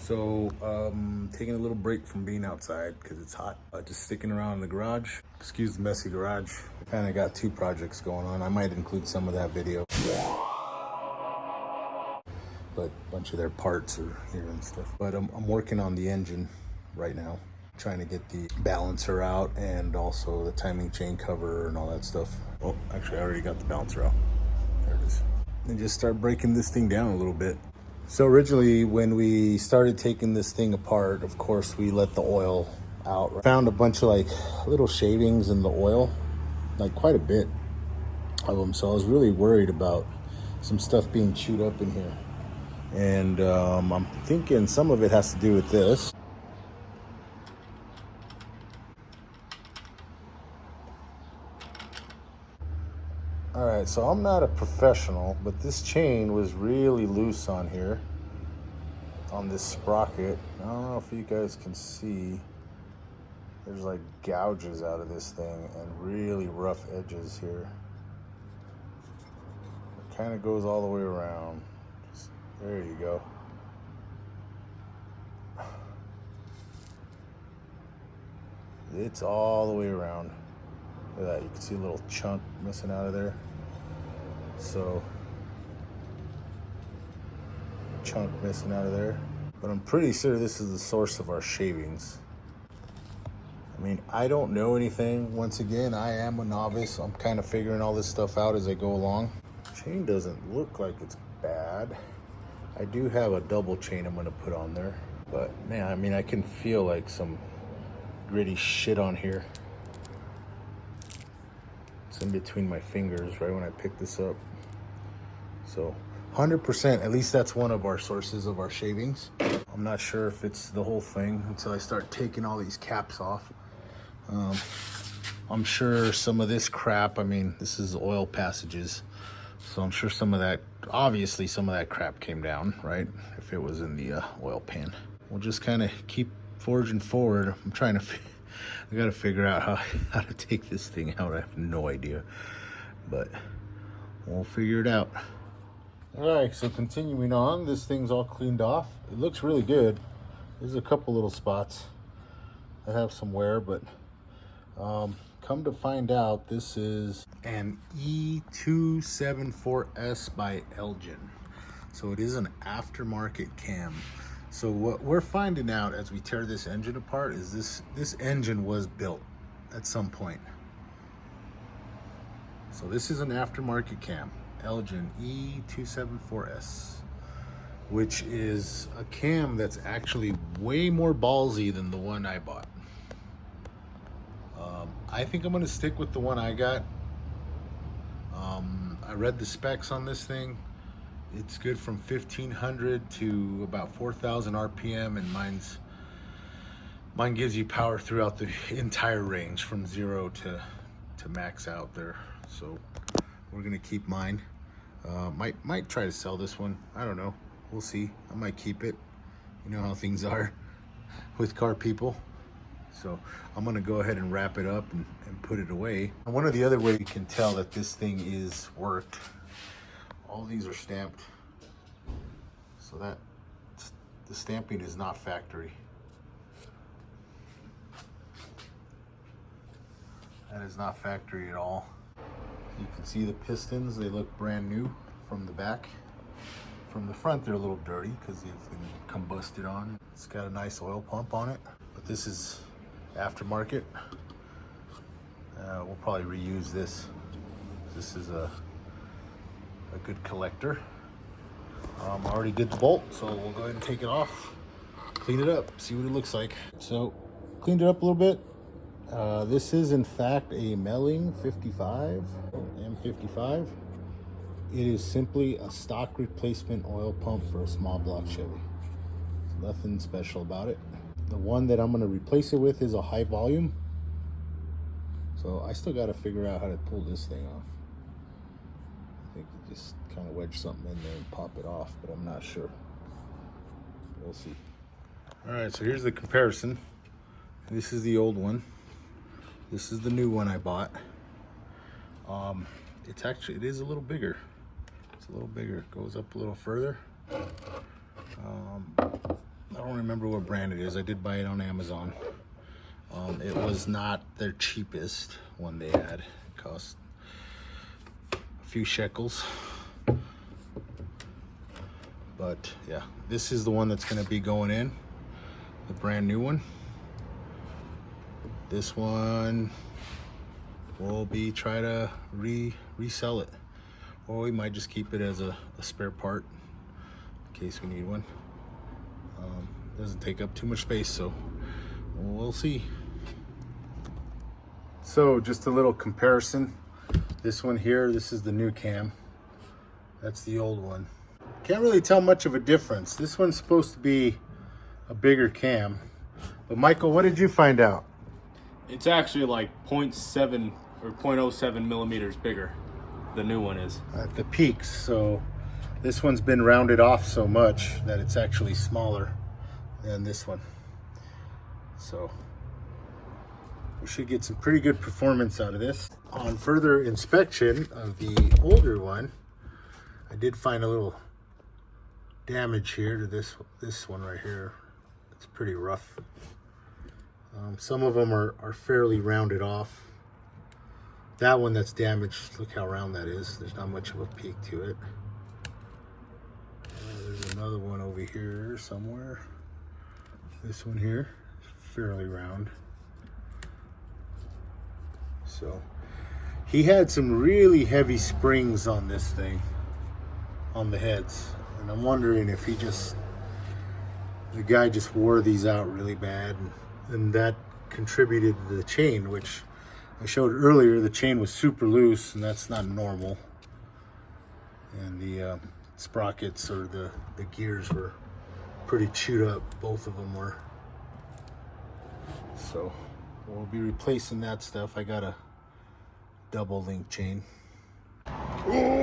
So, taking a little break from being outside because it's hot. Just sticking around in the garage. Excuse the messy garage. Kind of got two projects going on. I might include some of that video. But a bunch of their parts are here and stuff. But I'm working on the engine right now. Trying to get the balancer out and also the timing chain cover and all that stuff. Oh, actually I already got the balancer out. There it is. And just start breaking this thing down a little bit. So originally when we started taking this thing apart, of course we let the oil out. Found a bunch of like little shavings in the oil, like quite a bit of them. So I was really worried about some stuff being chewed up in here. And I'm thinking some of it has to do with this. All right, so I'm not a professional, but this chain was really loose on here, on this sprocket. I don't know if you guys can see, there's like gouges out of this thing and really rough edges here. It kind of goes all the way around. There you go. It's all the way around. Look at that, you can see a little chunk missing out of there. So, chunk missing out of there. But I'm pretty sure this is the source of our shavings. I mean, I don't know anything. Once again, I am a novice. I'm kind of figuring all this stuff out as I go along. Chain doesn't look like it's bad. I do have a double chain I'm gonna put on there. But man, I mean, I can feel like some gritty shit on here. It's in between my fingers right when I pick this up. So 100%, at least that's one of our sources of our shavings. I'm not sure if it's the whole thing until I start taking all these caps off. I'm sure some of this crap, I mean, this is oil passages. So I'm sure some of that, obviously some of that crap came down, right? If it was in the oil pan. We'll just kind of keep forging forward. I'm trying to, I gotta figure out how to take this thing out. I have no idea, but we'll figure it out. All right, so continuing on, this thing's all cleaned off. It looks really good. There's a couple little spots that have some wear, but come to find out, this is an E274S by Elgin. So it is an aftermarket cam. So what we're finding out as we tear this engine apart is this engine was built at some point. So this is an aftermarket cam, Elgin E274S, which is a cam that's actually way more ballsy than the one I bought. I think I'm gonna stick with the one I got. I read the specs on this thing. It's good from 1500 to about 4000 RPM, and mine gives you power throughout the entire range from 0 to max out there. So we're gonna keep mine. Might try to sell this one. I don't know. We'll see. I might keep it. You know how things are with car people. So I'm gonna go ahead and wrap it up and put it away. And one of the other ways you can tell that this thing is worked, all these are stamped. So that the stamping is not factory. That is not factory at all. You can see the pistons, they look brand new from the back. From the front, they're a little dirty because they've been combusted on. It's got a nice oil pump on it, but this is aftermarket. We'll probably reuse this. This is a good collector. I already did the bolt, so we'll go ahead and take it off, clean it up, see what it looks like. So, cleaned it up a little bit. This is in fact a Melling 55, M55. It is simply a stock replacement oil pump for a small block Chevy. There's nothing special about it. The one that I'm going to replace it with is a high volume. So I still got to figure out how to pull this thing off. I think you just kind of wedge something in there and pop it off, but I'm not sure. We'll see. All right, so here's the comparison. This is the old one. This is the new one I bought. It is a little bigger. It's a little bigger. It goes up a little further. I don't remember what brand it is. I did buy it on Amazon. It was not their cheapest one they had. It cost a few shekels. But yeah, this is the one that's going to be going in, the brand new one. This one will be try to resell it, or we might just keep it as a spare part in case we need one. Doesn't take up too much space, so we'll see. So just a little comparison. This one here, this is the new cam. That's the old one. Can't really tell much of a difference. This one's supposed to be a bigger cam. But Michael, what did you find out? It's actually like 0.7 or 0.07 millimeters bigger. The new one is. At the peaks. So this one's been rounded off so much that it's actually smaller than this one. So we should get some pretty good performance out of this. On further inspection of the older one, I did find a little damage here to this one right here. It's pretty rough. Some of them are fairly rounded off. That one that's damaged, look how round that is. There's not much of a peak to it. There's another one over here somewhere. This one here, fairly round. So he had some really heavy springs on this thing, on the heads. And I'm wondering if the guy just wore these out really bad, and that contributed to the chain, which I showed earlier. The chain was super loose, and that's not normal. And the sprockets or the gears were pretty chewed up. Both of them were. So we'll be replacing that stuff. I got a double link chain. Oh!